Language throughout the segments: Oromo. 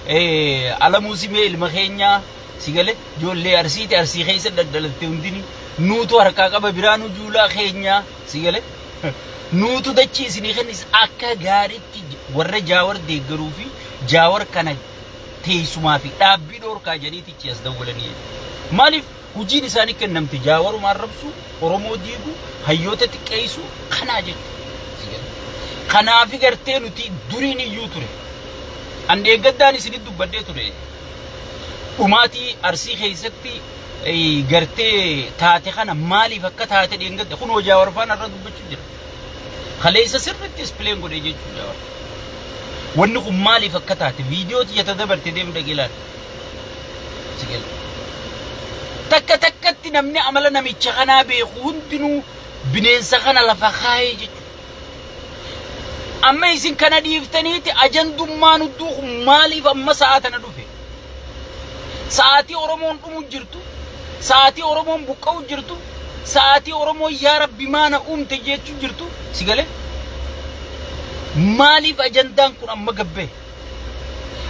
على موسم المخينيا سيقول جولي أرسي خيس دلتي نوتو هركاكا ببرانو جولا خينيا سيقول نوتو دچي سني خنس أكا غاري ورّ جاور ديگروفي جاور كنا تيسما في تابي دور كاجني تيجي أصدقولني مالف وجين إنساني كنّم تجاور وماربسو ورمو ديگو هيوتا تكيسو خناجي خنا في قرتين وتي دوريني يوتره عندي قداني سني دبّدي تره وماتي أرسي خيستي قرتي تاتي خنا مالي فكّت تاتي دينقد خنو جاور فانا رد بتشجر خليسا سر الديسبلين قد يجي جاور ونخو مالي فكّت فيديو يتدبر تديم دقيلان سيقل تكّت نمني عملنا ميتشخنا بيخوندنو بنين سخنا لفخاي جي أما يسين كان ديفتنيتي أجن دمان الدوخ مالي فأما ساعتنا دوفي ساعتي أورمون جرتو ساعتي أورمون بقاو جرتو ساعتي أورمون يا رب ما نقوم تجيتشو جرتو سيقال مالي فأجندان كون أما قبه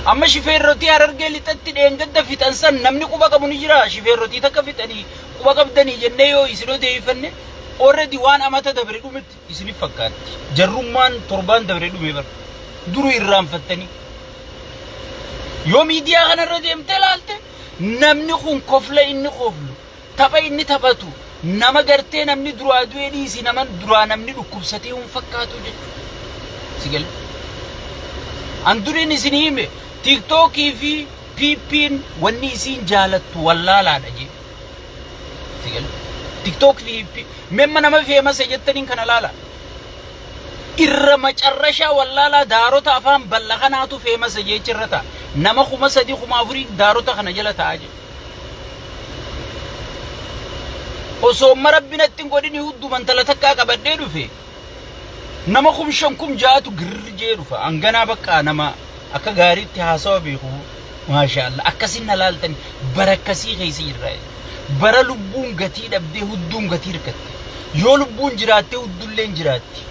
أما شفير روتي هررقلي تتد إنقد في تنسان نمني قبقى منجرا شفير روتي تكفتني قبقى بدني جنيو يسلو ديفني already waan amata dabre dhumit isini fakkaatti jarrummaan torban dabre dhume bar duru irraanfattani yoo miidiyaa kanarra deemte laalte namni kun kofla inni koflu tapha inni taphatu nama gartee namni duraa du'ee dhiisi nama duraa namni dhukkubsatee hun fakkaatu jechuudha sigal an duriin isini hime tiktokii fi piippiin wanni isin jaalattu wallaalaadha jee sigal TikTok في مما نما في مسج التنين كان لالا إرما چرشا والله دارو تافهم بلغناتو في مسج يچرتا نما خو مسدي خو مافري دارو تا خنجلا تاج وسو مربنا تنقودني هدو من تلتكا كبديدو في نما خو شنكم جاتو غرجيرو فانغنا بقى نما اكا غاري تحاسو بيخو ما شاء الله اكسين لالتن بركسي خيسي راي bara lubbuun gatii dhabdee hudduun gatii hirkatte yoo lubbuun jiraatte huddulleen jiraatti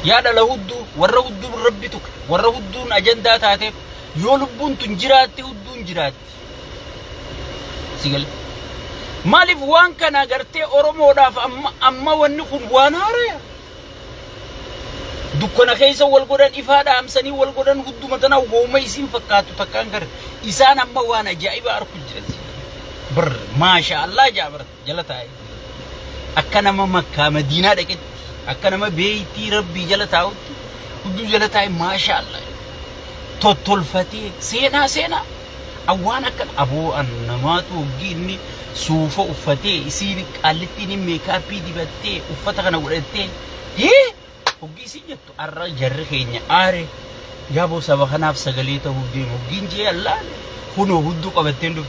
yaada la huddu warra hudduun rabbi tuk warra hudduun ajandaa taateef yoo lubbuun tun jiraatte hudduun jiraatti sigal maaliif waan kana gartee oromoodhaaf amma wanni kun waan haaraya dukkana keessa wal godhan ifaadha amsanii wal godhan hudduma tana wooma isin fakkaatu takkaan gar isaan amma waan ajaa'iba arku jiran بر ما شاء الله جابر جلتاي أكنا ما مكة مدينة دكت أكنا ما بيتي ربي جلتاوت ودو جلتاي ما شاء الله توتل فتي سينا أوانا كان أبو النمات وجيني سوف أفتي يصير قالتني ميكابي دي بتي أفتك أنا ولدتي هي وجي سيجت أرى جرخيني أري جابوا سبخنا في سجليته وجين جي الله هنو هدو قبتين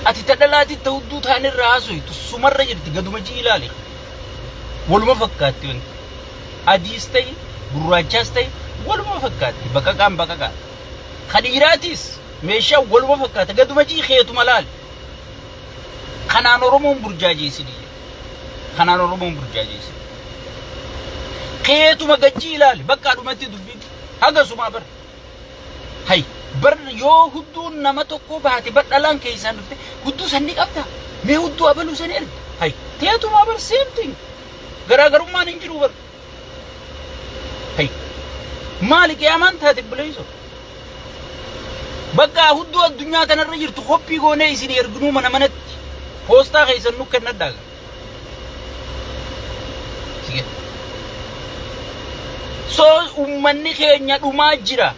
أتي تدلاتي تودو ثاني الراسوي تسمر رجلتي قدوم جيلالي ولما فكرتي وانت أديستي براجستي ولما فكرتي بكا خديراتيس ميشا ولما فكرتي قدوم جي خيتو ملال خنانو رمون برجاجي سيدي خنانو رمون برجاجي سيدي خيتو مجيلالي بكا دومتي دبيت هذا سما بر هاي بر يو هدو نمتو كوباتي بر دلان كيسان دفته هدو سنك أبدا مي هدو أبلو سنير هاي تياتو ما بر same thing غراغرو ما ننجرو بر هاي مالك يا مان تاتي بليسو بقى هدو الدنيا تنرجر تخبي غوني سيني يرغنو من منت posta كيسان نو كنت داغ سيجي سو أمني خينيا دوما جرا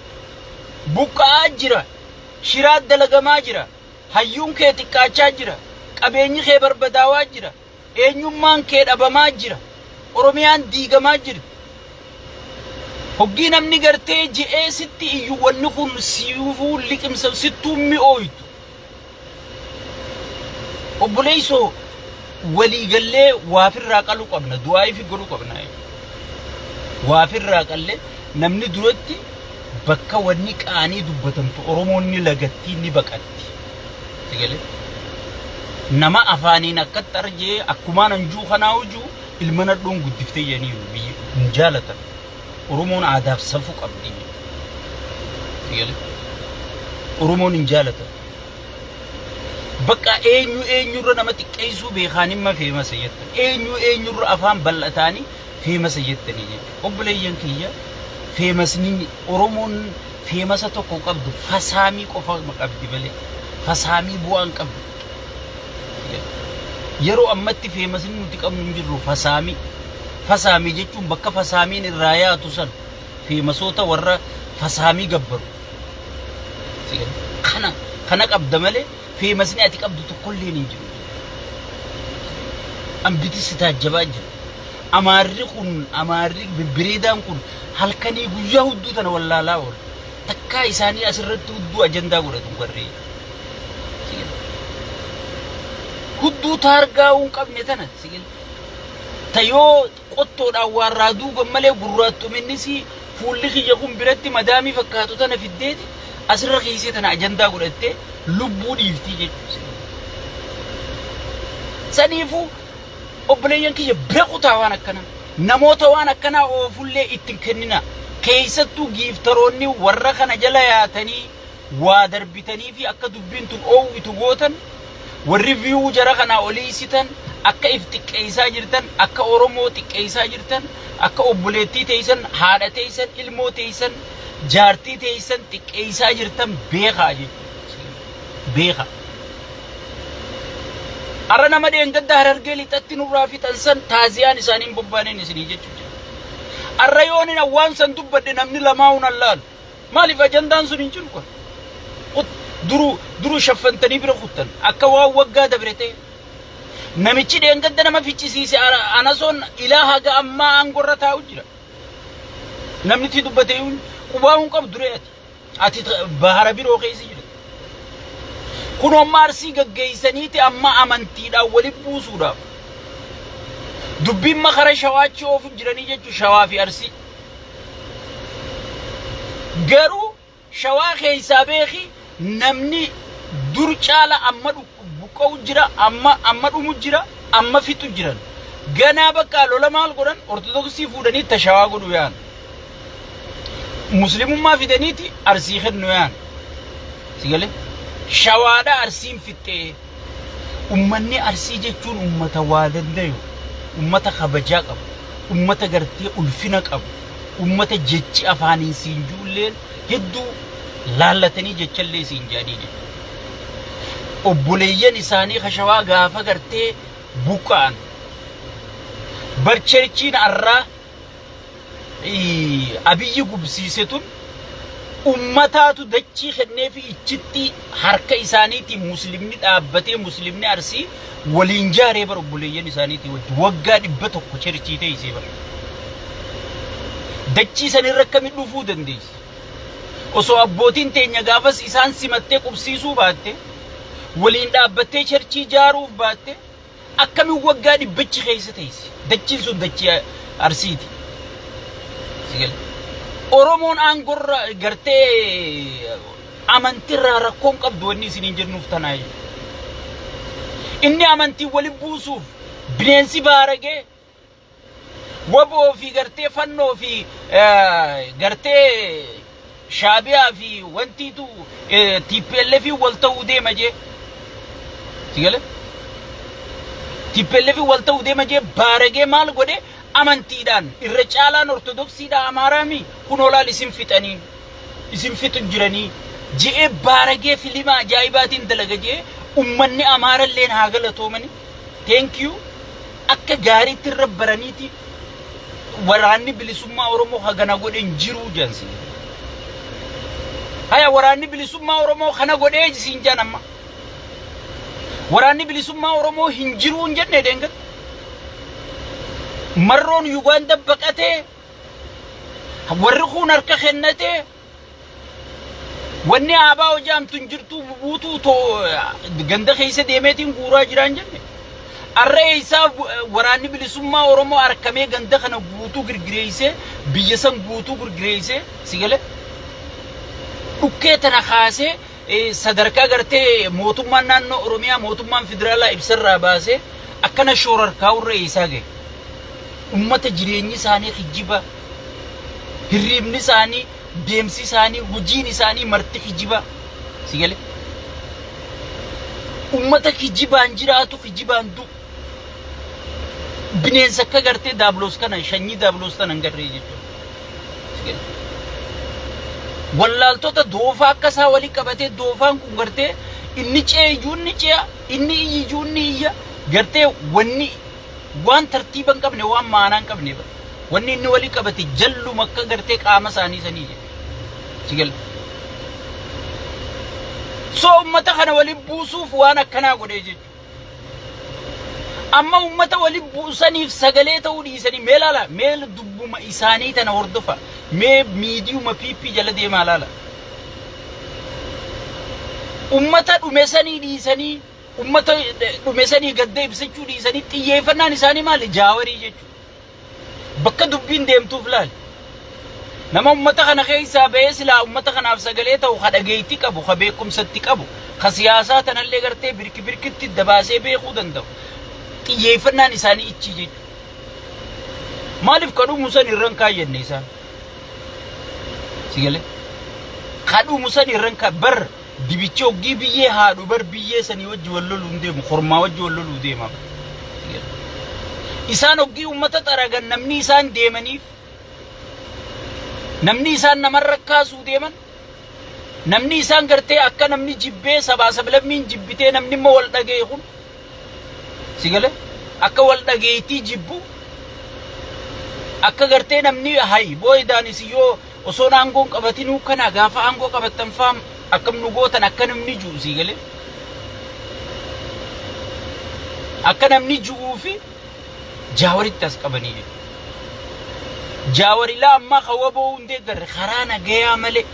bukaa jira shiraad dalagamaa jira hayyuun kee xiqqaachaa jira qabeenyi kee barbadaawaa jira eenyummaan kee dhabamaa jira oromiyaan diigamaa jira hoggii namni gartee ji'ee sitti iyyuu wanni kun siifuu liqimsa sittuu mi'ooytu obboleessoo waliigallee waafirraa qaluu qabna du'aayi fi godhuu qabna waafirraa qallee namni duratti bakka wanni qaanii dubbatamtu oromoonni lagatti ni baqatti sigale nama afaaniin akkatti arjee akkumaan anjuu kanaa hojuu ilma nadhoon guddiftee yanii jaalatan oromoon aadaaf safuu qabdi sigale oromoon hin jaalatan bakka eenyurra nama xiqqeessuu beekaan himma feemasa jettan eenyurra afaan bal'ataanii feemasa jettanii jechuudha obboleeyyan kiyya feemasni oromoon feemasa tokko qabdu fasaamii qofa qabdi malee fasaamii bu'aan qabdu yeroo ammatti feemasni nuti qabnu hin jirru fasaamii jechuun bakka fasaamiin irraa yaatu san feemasoota warra fasaamii gabbaru kana qabda malee feemasni ati qabdu tokkollee hin jiru ambiti si taajjabaa jira amaarri bibbireedaan kun halkanii guyyaa hudduu tana wallaalaa oolu takkaa isaanii asirratti hudduu ajandaa godhatu warree hudduu taargaa hin qabne tana sigil tayoo qottoodhaan waan raaduu gammalee gurraattuminnis fuulli kiyya kun biratti madaamii fakkaatu tana fiddeeti asirra keessee tana ajandaa godhattee lubbuu dhiiftii jechuudha. Saniifuu obboleeyyan kiyya bira kutaa waan akkanaa namoota waan akkanaa oofullee ittiin kennina keessattuu giiftaroonni warra kana jala yaatanii waa darbitanii fi akka dubbiin tun oowwitu gootan warri viyuu jara kana oliisitan akka if xiqqeessaa jirtan akka oromoo xiqqeessaa jirtan akka obboleettii teessan haadha teessan ilmoo teessan jaartii teessan xiqqeessaa jirtan beekaa jechuudha beeka arra nama dheengadda harargee lixatti nurraa fixan san taaziyaan isaaniin bobbaaneen isinii jechuudha arra yoonin awwaan san dubbadde namni lamaa hunan laalu maaliif ajandaan sun hin jiru kun duru shaffantanii bira kuttan akka waan waggaa dabrete namichi dheengadda nama ficcisiise anasoon ilaaha ga ammaa aangorra taa'u jira namni itti dubbate qubaa hin qabdu ati bahara biroo keessa jira kun amma arsii gaggeessaniiti amma amantiidhaan walitti buusuudhaaf dubbiin makara shawaachii oofu jiranii jechuun shawaa fi arsii garuu shawaa keessaa beeki namni dur caala amma buqqa'u jira amma dhumu jira amma fixu jiran ganaa bakka lola maal godhan ortodoksii fuudhanii tashawaa godhu yaan muslimummaa fidaniiti arsii kennu yaan sigale shawaadha arsiin fixee ummanni arsii jechuun ummata waa dandayu ummata kabajaa qabu ummata gartee ulfina qabu ummata jechi afaaniin siin juulleen hedduu laallatanii jechallee siin jaadii obboleeyyan isaanii kashawaa gaafa gartee buqqa'an barcherchiin arraa abiyyi gubsiisetun ummataatu dachii kennee fi ichitti harka isaaniitiin muslimni dhaabbatee muslimni arsii waliin jaaree bar obboleeyyan isaaniitii waggaa 100 cherchii ta'isee bar dachii sanirra akkamiin dhufuu dandeessi osoo abbootiin teenya gaafas isaan simattee qubsiisuu baatte waliin dhaabbattee cherchii jaaruuf baatte akkamiin waggaa 100 keessa ta'isi dachiin sun dachii arsiiti sigale oromoon aangorra gartee amantirraa rakkoon qabdu wanni isiniin jennuuf tanaayi inni amantii waliin buusuuf bineensi baaragee waboo fi gartee fannoo fi gartee shaabiyaa fi wantiitu TPLF wal ta'uu deema jee sigale TPLF wal ta'uu deema jee baaragee maal godhe amantiidhaan irra caalaan ortodoksiidha amaaraami kun olaal isin fixu jiranii jee baaragee filima ajaa'ibaatiin dalaga jee ummanni amaaralleen haa galatoomani thank you akka gaariitti irra baraniiti waraanni bilisummaa oromoo hagana godhen jiruu jansi haya waraanni bilisummaa oromoo kana godhee jisiin janamma waraanni bilisummaa oromoo hin jiruu hin jenne deengat marroon Uganda baqatee warri kun harka kennatee wanni aabaa hojaamtun jirtu buutuu to ganda keessa deemeetiin guuraa jiraan jenne arree isaa waraanni bilisummaa oromoo harkamee ganda kana guutuu girgireessee biyya san guutuu girgireessee sigale dhukkee tana kaasee sadarkaa gartee mootummaan naannoo oromiyaa mootummaan federaalaa ibsarraa baasee akkana shoorarkaa urree isaa ga'e ummata jireenyi isaanii kijiba hirribni isaanii deemsi isaanii hojiin isaanii marti kijiba sigale ummata kijibaan jiraatu kijibaan du bineensa akka gartee daabloos kana shanyii daabloos tan hangarree jechuudha sigale wallaaltota doofaa akka isaa walii qabatee doofaan kun gartee inni ceeyyuun ni ce'a inni iyyuun ni iyya gartee wanni waan tartiiban qabne waan maanaan qabne wanni inni walii qabate jalluma akka gartee qaama isaanii sanii sigale so ummata kana wali buusuuf waan akkanaa godhee jechuudha amma ummata wali buusaniif sagalee ta'uu dhiisanii mee laala mee dubbuma isaanii tana hordofa mee miidiyuma piipii jala deemaa laala ummata dhumesanii dhiisanii ummata dhumesanii gadda ibsachuu dhiisanii xiyyeeffannaan isaanii maali jaawarii jechuudha bakka dubbiin deemtuuf laali nama ummata kana keessaa ba'ee silaa ummata kanaaf sagalee ta'u hadhageetti qabu ha beekumsatti qabu ha siyaasaa tanallee gartee birkitti dabaasee beekuu danda'u xiyyeeffannaan isaanii ichi jechuudha maaliif kadhumu san irran kaayyenne isaan sigale kadhumu san irran ka bar dibichi oggii biyyee haadhu bar biyyee sanii wajji wallolu deemu kormaa wajji wallolu deema isaan oggii ummata xaragan namni isaan deemaniif namni isaan namarra kaasuu deeman namni isaan gartee akka namni jibbee sabaa sablammiin jibbitee namni immoo wal dhagee kun sigale akka wal dhageetii jibbu akka gartee namni hay booydaanis yoo osoo aangoon qabatinuu kana gaafa aangoo qabattan faam akkam nu gootan akka namni juu sigale akka namni juu fi jaawaritti as qabanii jechuudha jaawari la amma khawaboo hundee garre karaa nagayaa malee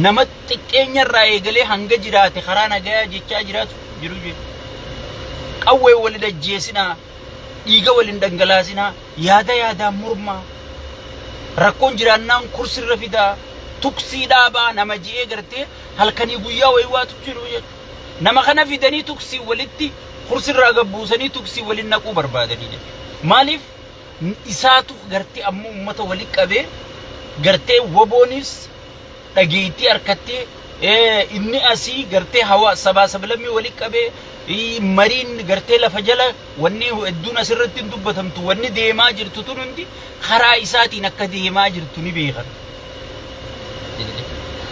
nama xiqqeenya irraa eegalee hanga jiraate karaa nagayaa jechaa jiraatu jiru jechuudha qawwee wali dajjeesinaa dhiiga waliin dhangalaasinaa yaadaan murmaa rakkoon jiraannaan kursirra fidaa tuksii dhaabaa nama ji'ee gartee halkanii guyyaa waywaatu jiru jechuudha nama kana fidanii tuksii walitti kursirraa gabbuusanii tuksii waliin naquu barbaadanii jechuudha maaliif isaatu gartee ammoo ummata wali qabee gartee woboonis dhageetti harkattee inni asii gartee hawa sabaa sablammii wali qabee mariin gartee lafa jala wanni hedduun asirratti dubbatamtu wanni deemaa jirtu tun hundi karaa isaatiin akka deemaa jirtu ni beekan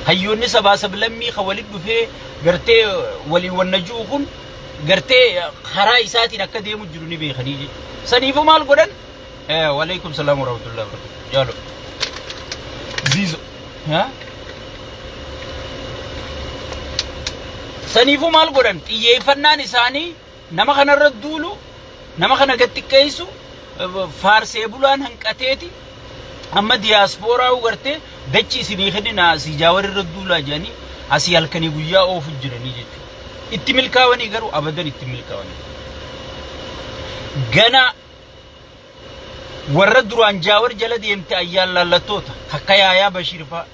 hayyoonni sabaa sablammii ka wali dhufee gartee waliin wanna ji'u kun gartee karaa isaatiin akka deemu jiru ni beekanii jechuudha saniifuu maal godhan وعليكم السلام ورحمة الله وبركاته يالو زيزو ها سنيفو مال قرن يفنان إساني نما خنا ردولو نما خنا قتكيسو فارسي بولان هنكاتيتي أما دياسبورا وغرتي دچي سنيخني ناسي جاور الردولا جاني أسي هلكني بويا أو فجرني جتو اتمل كاوني غرو أبدا اتمل كاوني غنا warra duraan jaawar jala deemte ayyaan laallattoota akka yaayaa bashiirfaa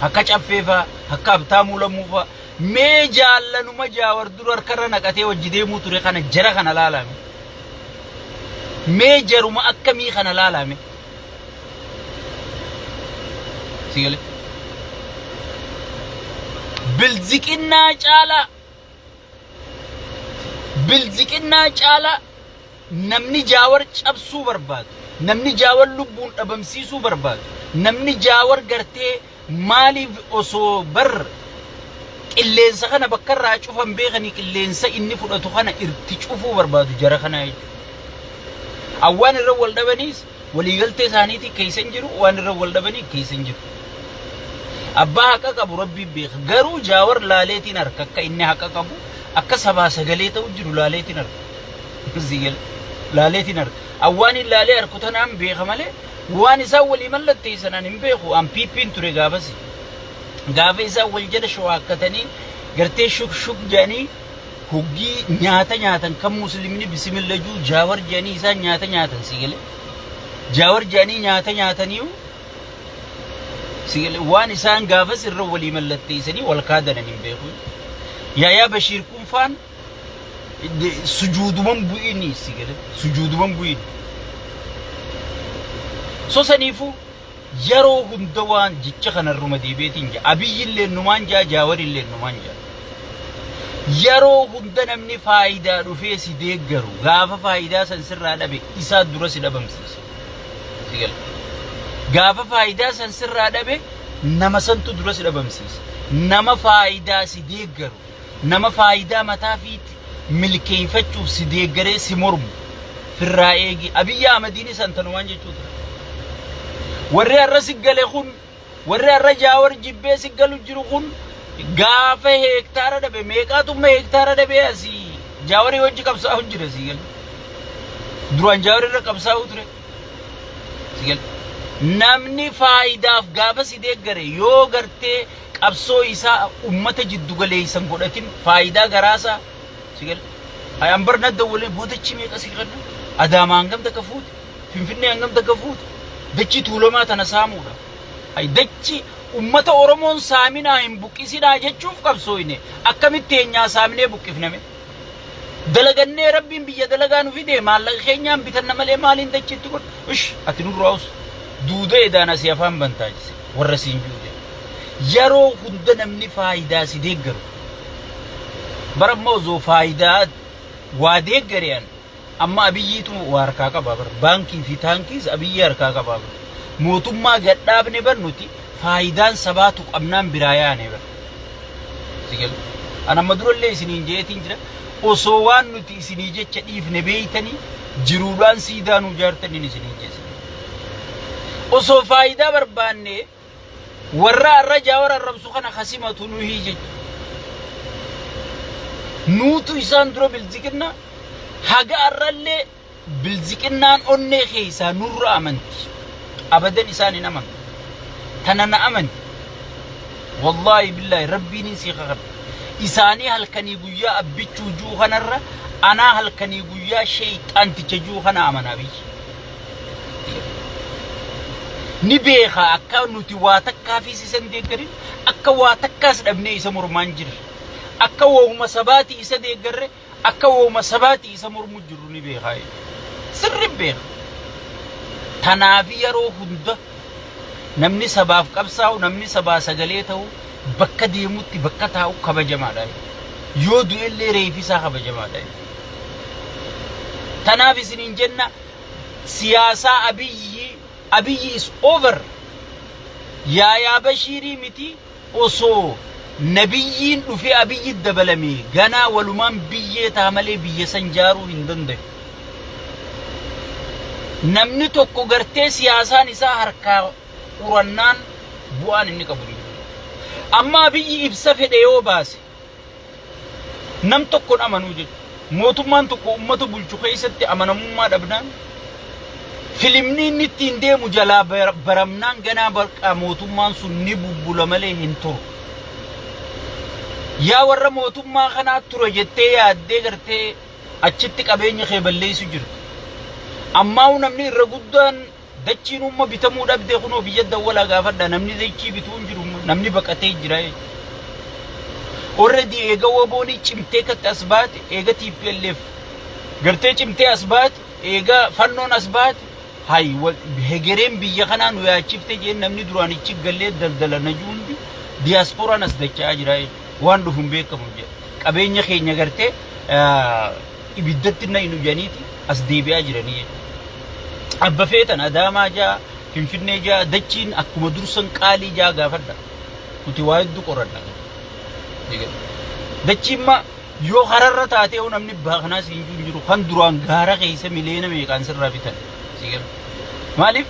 akka caffeefaa akka abtaamuu lammuufaa mee jaallanuma jaawar dura harkarra naqatee wajji deemuu ture kana jara kana laalame mee jaruma akkamii kana laalame sigale bilziqinnaa caalaa namni jaawar cabsuu barbaadu namni jaawar lubbuun dhabamsiisuu barbaadu namni jaawar gartee maaliif osoo bar qilleensa kana bakka irraa cufan beekanii qilleensa inni fudhatu kana irti cufuu barbaadu jara kana jechuudha awwaan irra wal dhabaniis waliigaltee isaaniitii keeysan jiru waan irra wal dhabanii keeysan jiru abbaa haqa qabu rabbii beeka garuu jaawar laaleetiin harka akka inni haqa qabu akka sabaa sagalee ta'u jiru laaleetiin harka zigel laaleetiin harka awwaan laalee harkutanaan beeka malee waan isaa walii mallattee sanaan hin beeku an piippiin ture gaafasi gaafa isaa wal jala shawaakkatanii gartee shuk jedhanii huggii nyaata nyaatan kan muslimni bisimilla juu jaawar jedhanii isaan nyaata nyaatan sigale jaawar jedhanii nyaata nyaataniiyu sigale waan isaan gaafas irra walii mallattee isanii wal kaadanan hin beeku yaayaa bashiir kunfaan sujuuduman bu'ini sigale sujuuduman bu'ini so saniifu yeroo hunda waan jecha kanarruma deebiitiin jaa abiyyillee numaan jaa jaawarillee numaan jaa yeroo hunda namni faayidaa dhufee si deeggaru gaafa faayidaa san sirraa dhabe isaa dura si dhabamsiisa gaafa faayidaa san sirraa dhabe nama santu dura si dhabamsiisa nama faayidaa si deeggaru nama faayidaa mataa fiiti milkeeffachuuf si deeggaree si mormu firraa eegi Abiyyi Ahmediin san tanumaan jechuudha warri arra sigale kun warri arra jaawar jibbee sigalu jiru kun gaafa hektaara dhabe meeqaatumma hektaara dhabe asi jaawari wajji qabsaa'u jira sigal duraan jaawari irra qabsaa'u ture sigal namni faayidaaf gaafa si deeggare yoo gartee qabsoo isaa ummata jiddu galeessan godhatin faayidaa garaasa sigal ayaan barnadda waliin boodachi meeqa sigal Adaamaa hangam takka fuute Finfinnee hangam takka fuute dachi tuulamaa tana saamuudha ay dachi ummata Oromoon saaminaa hin buqqisinaa jechuuf qabsooyne akkamitti eenyaa saaminee buqqifname dalagannee rabbiin biyya dalagaa nu fide maallaqa keenyaan bitanna malee maaliin dachitti godh ish ati nurraa'us duuda edaana si afaan bantaajise warra siin juude yeroo hunda namni faayidaa si deeggaru baramma osoo faayidaa waa deeggareen amma Abiyyiitu waa harkaa qabaa bar baankii fi taankiis Abiyyi harkaa qabaa bar mootummaa gadhaabne bar nuti faayidaan sabaatu qabnaan biraa yaane bar sigal anamma durallee isiniin jeetiin jira osoo waan nuti isinii jecha dhiifne beeytanii jiruudhaan siidaanuu jaartaniin isiniin jeesine osoo faayidaa barbaanne warra arra jaawar arrabsu kana khasimatu nuhii jecha nuutu isaan dura bilziqinna haga arrallee bilziqinnaan onnee keessaa nurra amanti abadan isaan hin amantu tana na amanti wallahi billahi rabbiin si khaqab isaanii halkanii guyyaa abbichuu juu kanarra anaa halkanii guyyaa shayxaanticha juu kana amanaa biyyi ni beeka akka nuti waa takkaa fi sisan deeggarin akka waa takkaas dhabnee isa mormaan jirra akka wooma sabaati isa deeggarre akka wooma sabaati isa mormu jirru ni beeka sirri beeka tanaaf yeroo hunda namni sabaaf qabsaa'u namni sabaa sagalee ta'u bakka deemutti bakka taa'u kabajamaadha yoo du'ellee reefisaa kabajamaadha tanaaf isiniin jenna siyaasaa Abiyyi is over yaa Bashiirii miti osoo nabiyyiin dhufee Abiyyi dabalame ganaa walumaan biyyee taa malee biyya san jaaruu hin danda'u namni tokko gartee siyaasaan isaa harkaa urannaan bu'aan inni qabu amma Abiyyi ibsa fedhe yoo baase nam tokkon amanuu jechuudha mootummaan tokko ummata bulchu keessatti amanamummaa dhabnaan filimni inni ittiin deemu jalaa baramnaan ganaa barqaa mootummaan sun ni bubbula malee hin turu yaa warra mootummaa kanaa ture jettee yaaddee gartee achitti qabeenya kee balleessu jirtu ammaa namni irra guddaan dachiin umma bitamuu dhabdee kunoo biyya dawwalaa gaafadha namni dachii bituu hin jiru namni baqatee jira already eega woboonii cimtee katte as baate eega TPLF gartee cimtee as baate eega fannoon as baate hay hegereen biyya kanaa nu yaachifte jeen namni duraanichi gallee daldala najuundi diasporaan as dachaa jira waan dhufuun beekamu jedha qabeenya keenya gartee ibiddatti na inu janiiti as deebi'aa jiranii abba feetan Adaamaa jaa Finfinnee jaa dachiin akkuma dursan qaalii jaa gaafadha nuti waa hedduu qoradha dachiimma yoo hararra taatee namni baakanaas hin jiru kan duraan gaara keessa miliyoona meeqaan sirraa bitan maaliif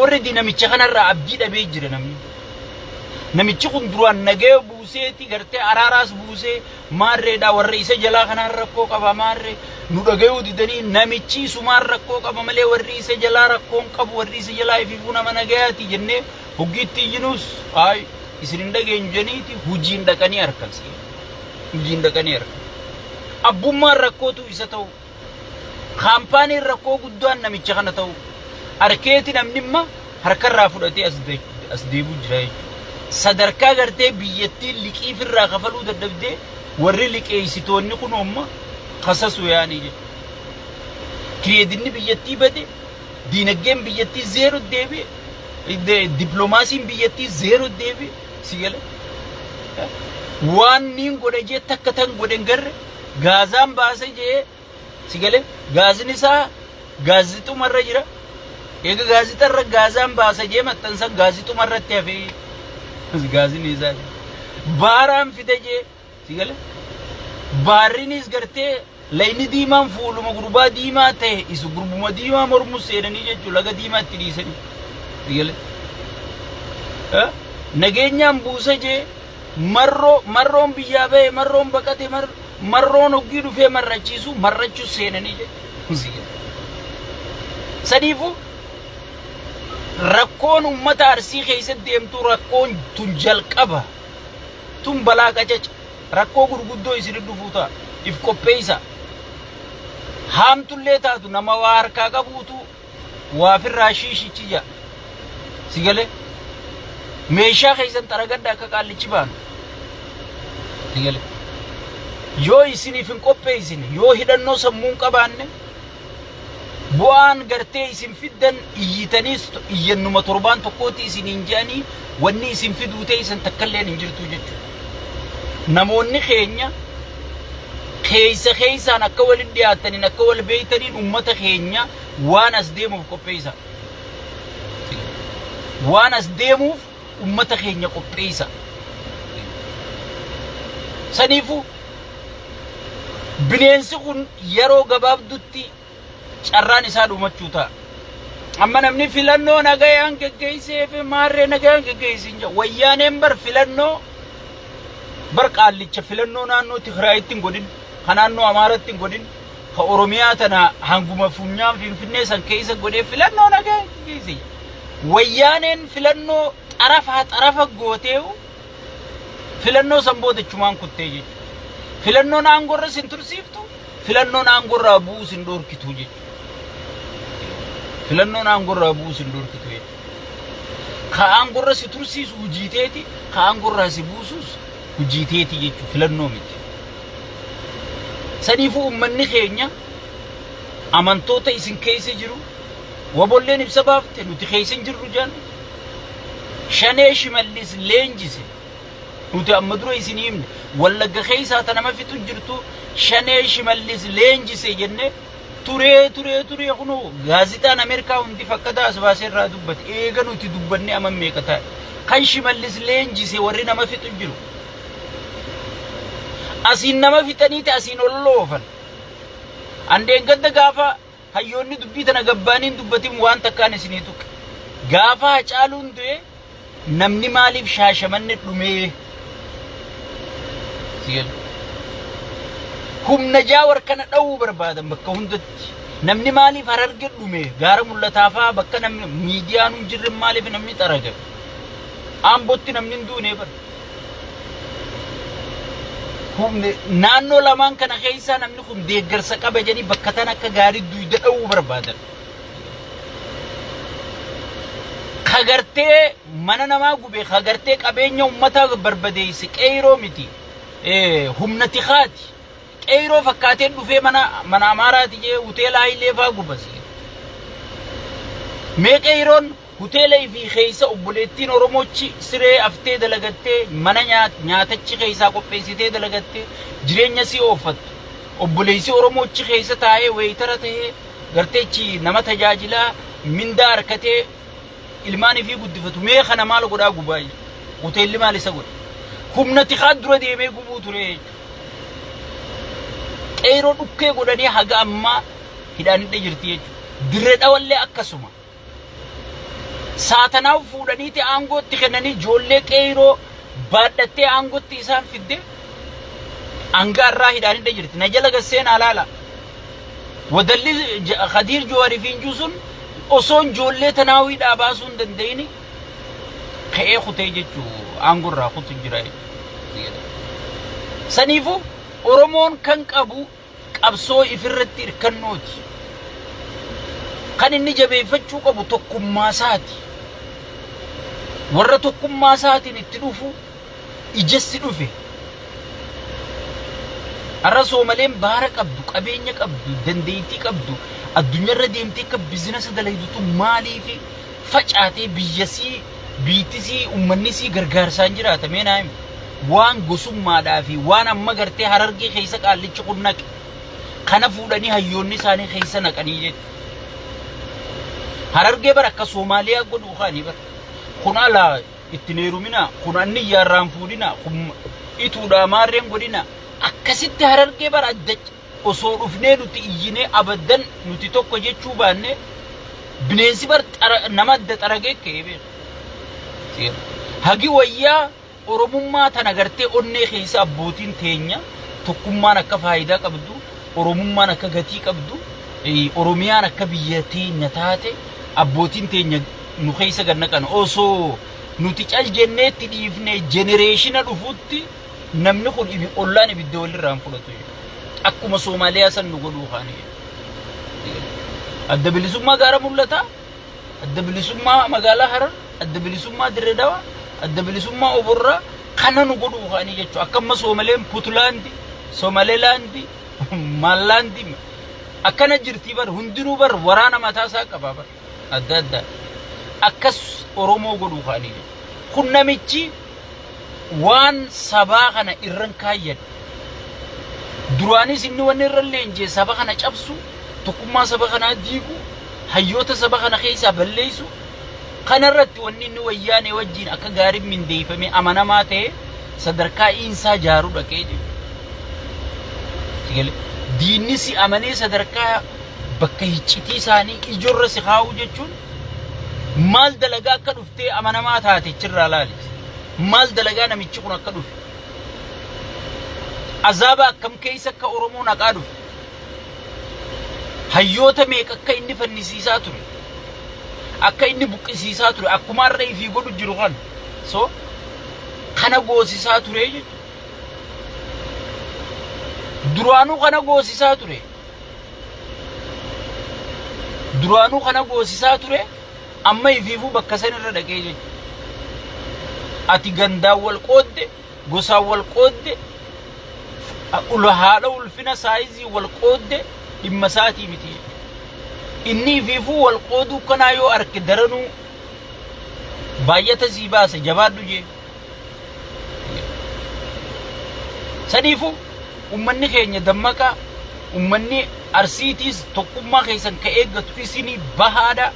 already namicha kanarraa abdii dhabee jira namichi kun duraan nagee buuseeti gartee araaraas buusee maarreedha warra isa jalaa kanaan rakkoo qaba maarree nu dhagayuu didanii namichi isumaan rakkoo qaba malee warri isa jalaa rakkoon qabu warri isa jalaa ifiifuu nama nagayaati jennee hoggiitti iyyinus ay isin hin dhageenyu jeniiti hujiin dhaqanii harkansi hujiin dhaqanii harkan abbummaan rakkootu isa ta'u kaampaaniin rakkoo guddaan namicha kana ta'u arkeeti namnimma harkarraa fudhatee as deebuu jira sadarkaa gartee biyyattiin liqiif irraa kafaluu dadhabdee warri liqeessitoonni kun amma kasasu yaanii jedhu kireedinni biyyattii bade diinagdeen biyyattii zeero deebi'e diplomaasiin biyyattii zeero deebi si gale waan niin godhe jee takka tan godhen garre gaazaan baase jee si gale gaazin isaa gaazixumarra jira eega gaazixarra gaazaan baase jee maxxansan gaazixumarratti hafee gaazin isaa baaraan fide jee si gale baarrinis gartee layni diimaan fuuluma gurbaa diimaa ta'e isu gurbuma diimaa mormu seenanii jechuun laga diimaatti dhiisanii si gale nageenyaan buuse jee marroon biyyaa ba'e marroon baqate marroon hoggii dhufee marrachiisu marrachuu seenanii jee sadiifu rakkoon ummata Arsii keessatti deemtu rakkoon tun jalqaba tun balaa qacaca rakkoo gurguddoo isin dhufuu ta'a if qopheessa haamtullee taatu nama waa harkaa qabuutu waa firraa shiishichiyya si gale meeshaa keessan xaragadda akka qaallichi baanu si gale yoo isiniif hin qopheessine yoo hidhannoo sammuun qabaanne bu'aan gartee isin fiddan iyyitaniis iyyannuma torbaan tokkooti isiniin jedhanii wanni isin fiduu ta'e isin takkalleen hin jirtu jechuudha. Namoonni keenya keessaan akka waliin dhiyaataniin akka wal beeytaniin ummata keenya waan as deemuuf qopheessa. Waan as deemuuf ummata keenya qopheessa. Saniifu bineensi kun yeroo gabaabdutti carraan isaa dhumachuu ta'a. Amma namni filannoo nagayaan geggeessee fi maarree nagayaan geggeessin jira. Wayyaaneen bar filannoo bar qaallicha filannoo naannoo Tigraayitti hin godhin, ka naannoo Amaaraatti hin godhin, ka Oromiyaa tana hanguma funyaan Finfinnee san keessa godhee filannoo nagayaan geggeesse. Wayyaaneen filannoo xarafa gootee filannoo san boodachumaan kuttee jechuudha. Filannoon aangorra sin tursiiftu, filannoon aangorraa bu'uu sin dhorkitu jechuudha. Filannoon aangorraa bu'uu sin dhorkitu jechuudha. Ka aangorra si tursiisu hujiiteeti, ka aangorraa si buusus hujiiteeti jechuudha. Filannoo miti. Saniifuu uummanni keenya amantoota isin keessa jiru wabolleen ibsa baafte nuti keessa hin jirru jaan Shanee Shimallis leenjise nuti amma dura isin himne Wallagga keessaa ta nama fitu jirtu Shanee Shimallis leenjise jenne turee kunu gaazixaan Ameerikaa hundi fakkata as baasee irraa dubbate eega nuti dubbanne amma meeqa ta'a kan Shimallis leenjise warri nama fitu jiru asiin nama fitaniiti asiin olloofan andeen gadda gaafa hayyoonni dubbii tana gabbaaniin dubbatiin waan takkaan isinii tuqe gaafa Hacaaluun du'e namni maaliif Shaashamanne dhumee humna jaawar kana dhawuu barbaadan bakka hundatti namni maaliif Hararge dhume gaara mul'ataafaa bakka namni miidiyaan hin jirre maaliif namni xaraga Ambootti namni hin duune bar humne naannoo lamaan kana keessaa namni kun deeggarsa qaba jedhanii bakka tan akka gaarii duyda dhawuu barbaadan kagartee mana namaa gube kagartee qabeenya ummataa barbadeesse qeyroo miti humna tikaati qeyroo fakkaatee dhufee mana Amaaraati jee hoteela Hayilee faa gubase mee qeyroon hoteela fi keessa obboleettiin Oromoochi siree aftee dalagattee mana nyaatachi keessaa qopheessitee dalagattee jireenya si ooffattu obboleessi Oromoochi keessa taa'ee wayitara ta'ee garteechi nama tajaajilaa mindaa harkatee ilmaanii fi guddifatu mee kana maal godhaa gubaayi hoteelli maal isa godha humna tikaat dura deemee gubuu ture qeyroo dhukkee godhanii haga ammaa hidhaanidha jirti jechuudha dirree dhawallee akkasuma saatanaaf fuudhaniiti aangootti kennanii ijoollee qeyroo baadhattee aangootti isaan fidde hanga irraa hidhaanidha jirti na jala gasseen alaala wadalli Khadiir Jawaariif injuu sun osoon ijoollee tanaawiidhaa baasuu hin danda'ini ka'ee kutee jechuudha aangorraa kutu jira saniifu Oromoon kan qabu qabsoo ifirratti hirkannooti kan inni jabeeffachuu qabu tokkummaa isaati warra tokkummaa isaatiin itti dhufu ijessi dhufe arra Soomaleen baara qabdu qabeenya qabdu dandeettii qabdu addunyaarra deemtee akka biizinasa dalaydutu maaliif facaatee biyyattii uummannisii gargaarsaan jiraata meenaa waan gosummaadhaa fi waan amma gartee Harargee keessa qaallichi kun naqe kana fuudhanii hayyoonni isaanii keessa naqanii jechuudha. Harargee bara akka Soomaaliyaa godhuu kaanii bara kun alaa ittiin heerumina kun anni iyyaarraan fuudhina kun ituudhaa maarreen godhina akkasitti Harargee bara adda osoo dhufnee nuti iyyinee abaddan nuti tokko jechuu baanne bineensi bar nama adda xaragee ka'ee hagi wayyaa Oromummaa tana gartee onnee keessa abbootiin teenya tokkummaan akka faayidaa qabdu Oromummaan akka gatii qabdu Oromiyaan akka biyya teenya taate abbootiin teenya nu keessa gannaqan osoo nuti cal jenneetti dhiifne genereeshina dhufutti namni kun ollaan ibidda walirraan fudhatu akkuma Soomaaliyaa san nu godhuu kaanii adda bilisummaa gaara mul'ata adda bilisummaa magaalaa Harar adda bilisummaa Dirree Dawaa adda bilisummaa Oborraa kana nu godhuu kaanii jechuudha akkuma Soomaleen Puutlaandi Soomaleelaandi Maalaandi akkana jirtii bar hundinuu bar waraana mataasaa qaba bar adda adda akkas Oromoo godhuu kaanii kun namichi waan sabaa kana irran kaayyan duraanis inni wanni irra leenjee saba kana cabsu tokkummaa saba kana diigu hayyoota saba kana keessa balleessu kanarratti wanni inni wayyaanee wajjin akka gaarii mindeeffame amanamaa ta'e sadarkaa insaa jaaruu dhaqee jiru diinni si amanee sadarkaa bakka hiccitii isaanii ijoorra si kaa'u jechuun maal dalagaa akka dhuftee amanamaa taate chirraa laali maal dalagaa namichi kun akka dhufe azaaba akkam keessa akka Oromoo naqaa dhufe hayyoota meeqa akka inni fannisiisaa ture akka inni buqqisiisaa ture akkuma harree fi godhu jiru kan so kana goosisaa ture jechuudha duraanuu kana goosisaa ture duraanuu kana goosisaa ture amma ifiifuu bakka san irra dhaqee jechuudha ati gandaan wal qoodde gosaan wal qoodde haadha ulfina saayizii wal qoodde dhimma isaatii miti inni ifiifuu wal qooduu kanaa yoo arke daranuu baay'ata sii baasa jabaadhu jee saniifuu ummanni keenya dammaqa ummanni arsiitiis tokkummaa keessan ka eeggatu isinii bahaadha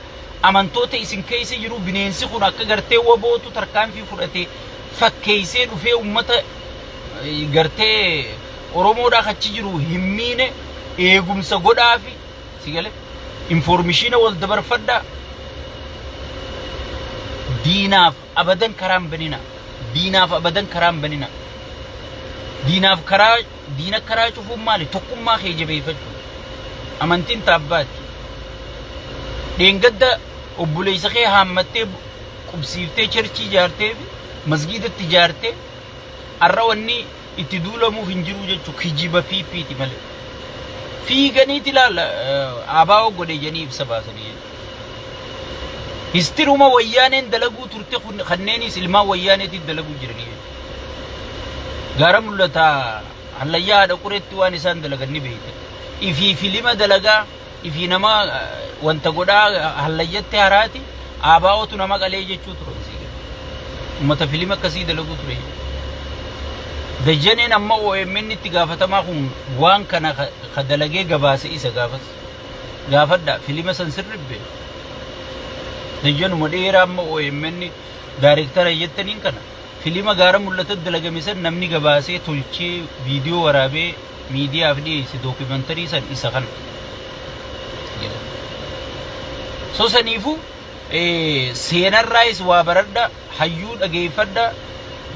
amantoota isin keessa jiru bineensi kun akka gartee wabootu tarkaanfii fudhatee fakkeessee dhufee ummata gartee Oromoodhaa achi jiru himmiine eegumsa godhaafi sigale information wal dabarfadha diinaaf abadan karaan banina diinaaf abadan karaan banina diinaaf karaa diina karaa cufuun maali tokkummaa kee jabeeffachuu amantiin taabbaati dheengadda obboleessa kee haammattee qubsiiftee cherchii ijaartee masgiidatti ijaartee arra wanni itti duulamuuf hin jiru jechuun kijiba piipiiti malee fiiganiiti ilaala abaa godhe janii ibsa baasanii histiruma wayyaaneen dalaguu turte kanneenis ilmaan wayyaaneetiin dalaguu jiranii gaara mul'ataa hallayyaa haadha qureetti waan isaan dalagan ni beekte ifii filima dalagaa ifii nama wanta godhaa hallayyatti haraati abaa'otu nama qalee jechuu ture ummata filima akkasii dalaguu ture dajjaneen amma OMN itti gaafatamaa kun waan kana kadalagee gabaase isa gaafadha filima san sirribbe dajjanuma dheeraa amma OMN daayirektara jettaniin kana filima gaara mul'ata dalagame san namni gabaasee tolchee viidiyoo waraabee miidiyaaf dhiyeesse dookumentarii san isa kana so saniifu seenarraayis waa baradha hayyuu dhageeffadha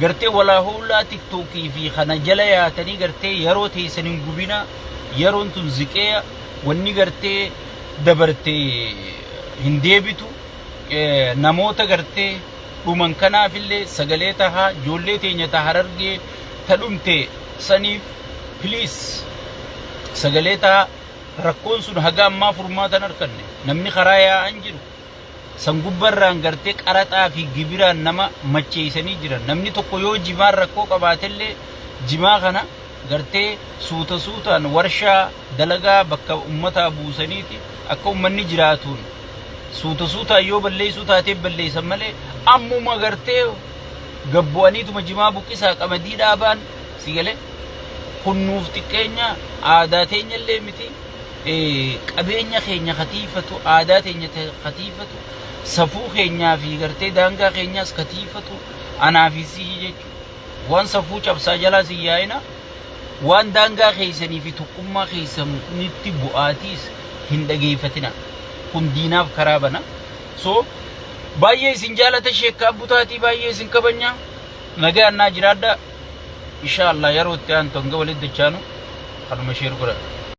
gartee walaa hoolaa tiktokii fi kana jala yaatanii gartee yeroo teessaniin gubina yeroon tun ziqee wanni gartee dabartee hin deebitu namoota gartee dhuman kanaafillee sagalee tahaa ijoollee teenya ta Harargee ta dhumte saniif please sagalee tahaa rakkoon sun haga ammaa furmaatan arkanne namni karaa yaa'an jiru san gubbarraan gartee qaraxaa fi gibiraan nama macheessanii jiran namni tokko yoo jimaan rakkoo qabaatellee jimaa kana gartee suutaan warshaa dalagaa bakka ummataa buusaniiti akka ummanni jiraatuun suuta yoo balleessuu taateef balleessan malee ammuma gartee gabbu'aniituma jimaa buqqisaa qamadii dhaabaan si galee kunnuuf xiqqeenya aadaa teenya illee miti qabeenya keenya khatiifatu aadaa teenya khatiifatu safuu keenyaa fi gartee daangaa keenyaas khatiifatu anaafisi jechuudha waan safuu cabsaa jalaa si yaa'ina waan daangaa keessanii fi tokkummaa keessanitti bu'aatiis hin dhageeffatina kun diinaaf karaa bana so baay'ee isin jaalata sheekkaa butaatii baay'ee isin kabanya nagaa annaa jiraadha inshallah yeroo itti aantu hanga walitti dachaanu kanuma sheer godha